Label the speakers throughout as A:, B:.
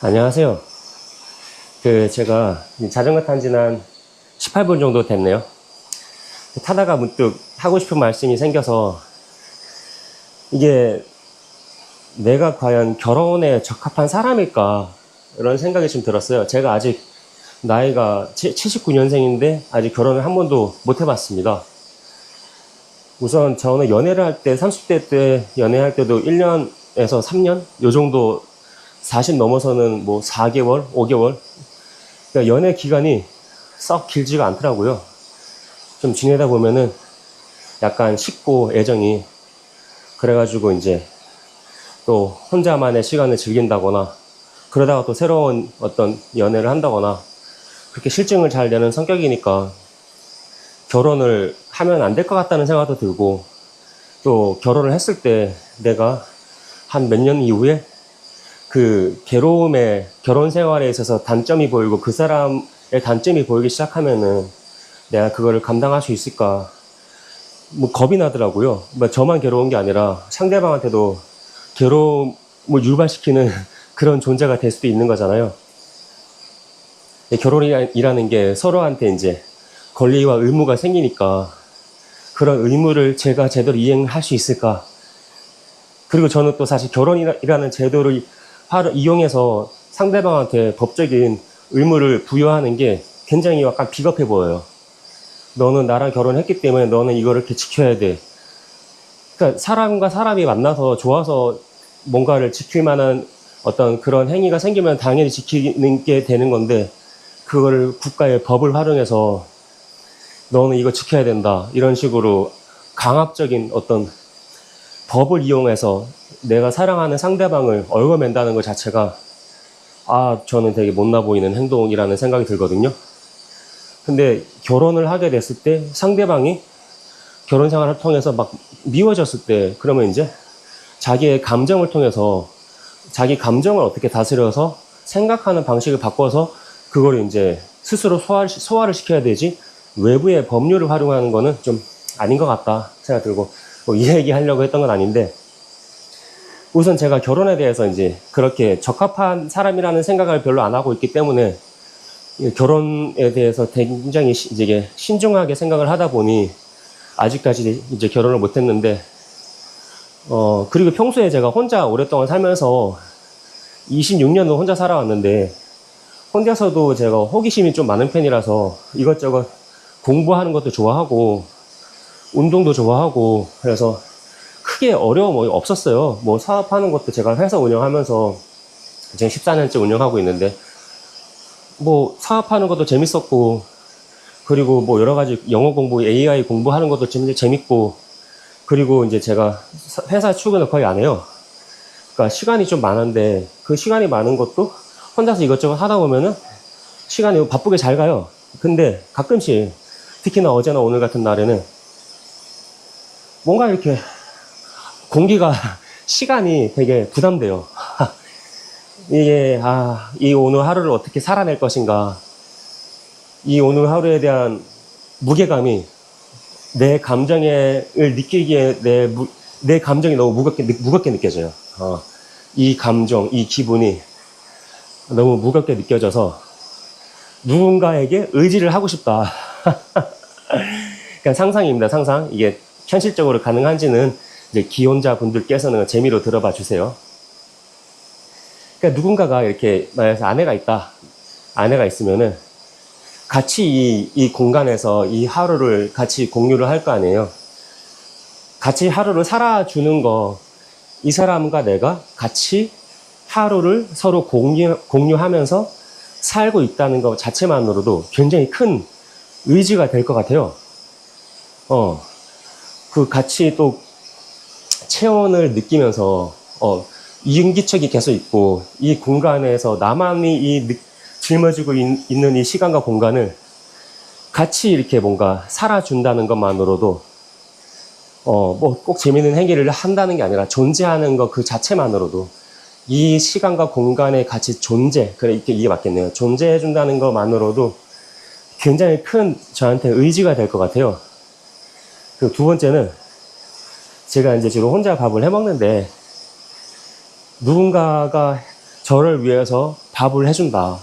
A: 안녕하세요. 제가 자전거 탄 지는 한 18분 정도 됐네요. 타다가 문득 하고 싶은 말씀이 생겨서, 이게 내가 과연 결혼에 적합한 사람일까 이런 생각이 좀 들었어요. 제가 아직 나이가 79년생인데 아직 결혼을 한 번도 못 해봤습니다. 우선 저는 연애를 할 때, 30대 때 연애할 때도 1년에서 3년 요 정도, 40 넘어서는 뭐 4개월, 5개월. 그러니까 연애 기간이 썩 길지가 않더라고요. 좀 지내다 보면은 약간 식고 애정이, 그래가지고 이제 또 혼자만의 시간을 즐긴다거나, 그러다가 또 새로운 어떤 연애를 한다거나, 그렇게 실증을 잘 내는 성격이니까 결혼을 하면 안 될 것 같다는 생각도 들고, 또 결혼을 했을 때 내가 한 몇 년 이후에 그 괴로움의 결혼 생활에 있어서 단점이 보이고 그 사람의 단점이 보이기 시작하면은 내가 그거를 감당할 수 있을까, 뭐 겁이 나더라고요. 뭐 저만 괴로운 게 아니라 상대방한테도 괴로움을 유발시키는 그런 존재가 될 수도 있는 거잖아요. 결혼이라는 게 서로한테 이제 권리와 의무가 생기니까, 그런 의무를 제가 제대로 이행할 수 있을까. 그리고 저는 또 사실 결혼이라는 제도를 이용해서 상대방한테 법적인 의무를 부여하는 게 굉장히 약간 비겁해 보여요. 너는 나랑 결혼했기 때문에 너는 이거를 이렇게 지켜야 돼. 그러니까 사람과 사람이 만나서 좋아서 뭔가를 지킬 만한 어떤 그런 행위가 생기면 당연히 지키는 게 되는 건데, 그거를 국가의 법을 활용해서 너는 이거 지켜야 된다, 이런 식으로 강압적인 어떤 법을 이용해서 내가 사랑하는 상대방을 얽어맨다는 것 자체가, 저는 되게 못나 보이는 행동이라는 생각이 들거든요. 근데 결혼을 하게 됐을 때 상대방이 결혼 생활을 통해서 막 미워졌을 때, 그러면 이제 자기의 감정을 통해서 자기 감정을 어떻게 다스려서 생각하는 방식을 바꿔서 그걸 이제 스스로 소화를 시켜야 되지, 외부의 법률을 활용하는 거는 좀 아닌 것 같다 생각 들고, 이 얘기 하려고 했던 건 아닌데, 우선 제가 결혼에 대해서 이제 그렇게 적합한 사람이라는 생각을 별로 안 하고 있기 때문에, 결혼에 대해서 굉장히 이제 신중하게 생각을 하다 보니 아직까지 이제 결혼을 못 했는데, 그리고 평소에 제가 혼자 오랫동안 살면서 26년을 혼자 살아왔는데, 혼자서도 제가 호기심이 좀 많은 편이라서 이것저것 공부하는 것도 좋아하고 운동도 좋아하고, 그래서 크게 어려움이 없었어요. 뭐 사업하는 것도 제가 회사 운영하면서 지금 14년째 운영하고 있는데, 뭐 사업하는 것도 재밌었고, 그리고 뭐 여러 가지 영어 공부, AI 공부하는 것도 재밌고, 그리고 이제 제가 회사 출근을 거의 안 해요. 그러니까 시간이 좀 많은데, 그 시간이 많은 것도 혼자서 이것저것 하다 보면은 시간이 바쁘게 잘 가요. 근데 가끔씩, 특히나 어제나 오늘 같은 날에는 뭔가 이렇게 공기가 시간이 되게 부담돼요. 이게 이 오늘 하루를 어떻게 살아낼 것인가, 이 오늘 하루에 대한 무게감이, 내 감정을 느끼기에 내 감정이 너무 무겁게 느껴져요. 이 감정, 이 기분이 너무 무겁게 느껴져서 누군가에게 의지를 하고 싶다. 그냥 상상입니다, 상상. 이게 현실적으로 가능한지는 이제 기혼자 분들께서는 재미로 들어봐 주세요. 그러니까 누군가가 이렇게 만약에 아내가 있다, 아내가 있으면은 같이 이 공간에서 이 하루를 같이 공유를 할 거 아니에요. 같이 하루를 살아주는 거, 이 사람과 내가 같이 하루를 서로 공유하면서 살고 있다는 것 자체만으로도 굉장히 큰 의지가 될 것 같아요. 그 같이 또 체온을 느끼면서, 인기척이 계속 있고, 이 공간에서 나만이 짊어지고 있는 이 시간과 공간을 같이 이렇게 뭔가 살아준다는 것만으로도, 뭐 꼭 재밌는 행위를 한다는 게 아니라 존재하는 것 그 자체만으로도, 이 시간과 공간에 같이 이게 맞겠네요. 존재해준다는 것만으로도 굉장히 큰 저한테 의지가 될 것 같아요. 그 두 번째는, 제가 이제 지금 혼자 밥을 해 먹는데, 누군가가 저를 위해서 밥을 해준다.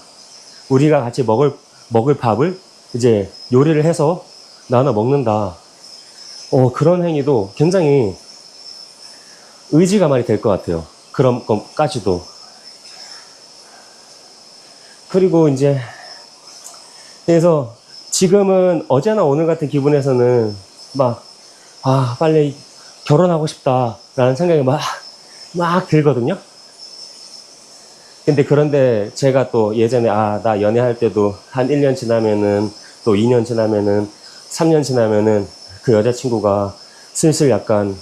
A: 우리가 같이 먹을 밥을 이제 요리를 해서 나눠 먹는다. 그런 행위도 굉장히 의지가 많이 될 것 같아요. 그런 것까지도. 그리고 이제, 그래서 지금은 어제나 오늘 같은 기분에서는 막, 빨리 결혼하고 싶다라는 생각이 막 들거든요. 그런데 제가 또 예전에, 나 연애할 때도 한 1년 지나면은, 또 2년 지나면은, 3년 지나면은 그 여자친구가 슬슬 약간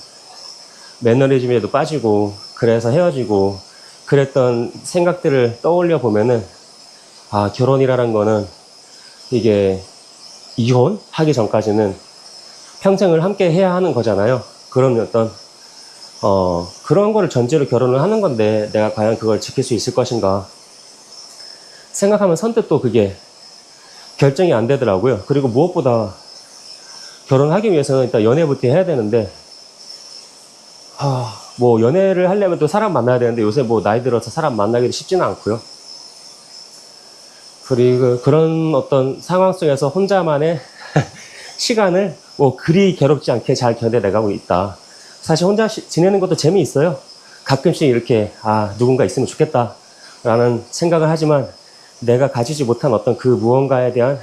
A: 매너리즘에도 빠지고, 그래서 헤어지고, 그랬던 생각들을 떠올려 보면은, 결혼이라는 거는 이게 이혼하기 전까지는 평생을 함께 해야 하는 거잖아요. 그런 어떤, 그런 거를 전제로 결혼을 하는 건데 내가 과연 그걸 지킬 수 있을 것인가 생각하면 선뜻 또 그게 결정이 안 되더라고요. 그리고 무엇보다 결혼하기 위해서는 일단 연애부터 해야 되는데, 뭐 연애를 하려면 또 사람 만나야 되는데 요새 뭐 나이 들어서 사람 만나기도 쉽지는 않고요. 그리고 그런 어떤 상황 속에서 혼자만의 시간을 뭐 그리 괴롭지 않게 잘 견뎌내가고 있다. 사실 혼자 지내는 것도 재미있어요. 가끔씩 이렇게 누군가 있으면 좋겠다 라는 생각을 하지만 내가 가지지 못한 어떤 그 무언가에 대한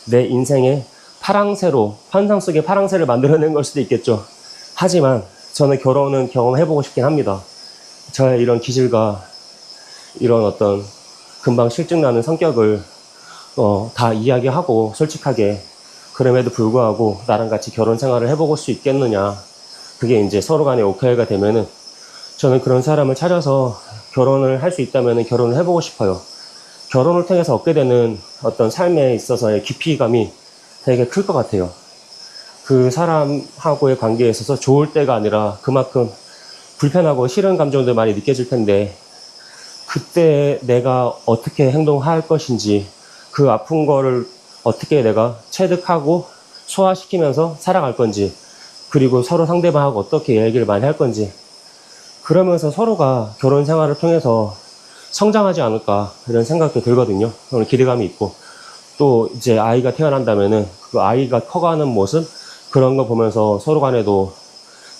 A: 내 인생의 파랑새로, 환상 속의 파랑새를 만들어낸 걸 수도 있겠죠. 하지만 저는 결혼은 경험해보고 싶긴 합니다. 저의 이런 기질과 이런 어떤 금방 실증나는 성격을 다 이야기하고 솔직하게, 그럼에도 불구하고 나랑 같이 결혼 생활을 해볼 수 있겠느냐. 그게 이제 서로 간에 오케이가 되면은 저는 그런 사람을 찾아서 결혼을 할 수 있다면 결혼을 해보고 싶어요. 결혼을 통해서 얻게 되는 어떤 삶에 있어서의 깊이감이 되게 클 것 같아요. 그 사람하고의 관계에 있어서 좋을 때가 아니라 그만큼 불편하고 싫은 감정도 많이 느껴질 텐데, 그때 내가 어떻게 행동할 것인지, 그 아픈 거를 어떻게 내가 체득하고 소화시키면서 살아갈 건지, 그리고 서로 상대방하고 어떻게 얘기를 많이 할 건지, 그러면서 서로가 결혼 생활을 통해서 성장하지 않을까 이런 생각도 들거든요. 오늘 기대감이 있고, 또 이제 아이가 태어난다면은 그 아이가 커가는 모습, 그런 거 보면서 서로 간에도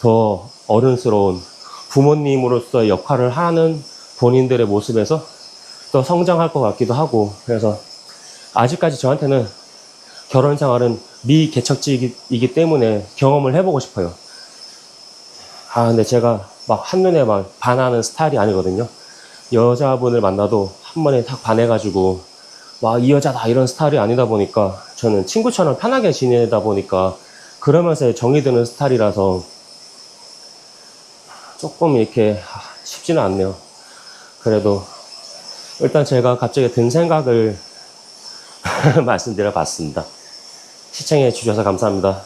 A: 더 어른스러운 부모님으로서의 역할을 하는 본인들의 모습에서 또 성장할 것 같기도 하고, 그래서 아직까지 저한테는 결혼 생활은 미개척지이기 때문에 경험을 해보고 싶어요. 근데 제가 막 한눈에 막 반하는 스타일이 아니거든요. 여자분을 만나도 한 번에 딱 반해가지고 막 이 여자다 이런 스타일이 아니다 보니까, 저는 친구처럼 편하게 지내다 보니까 그러면서 정이 드는 스타일이라서 조금 이렇게 쉽지는 않네요. 그래도 일단 제가 갑자기 든 생각을 말씀드려 봤습니다. 시청해 주셔서 감사합니다.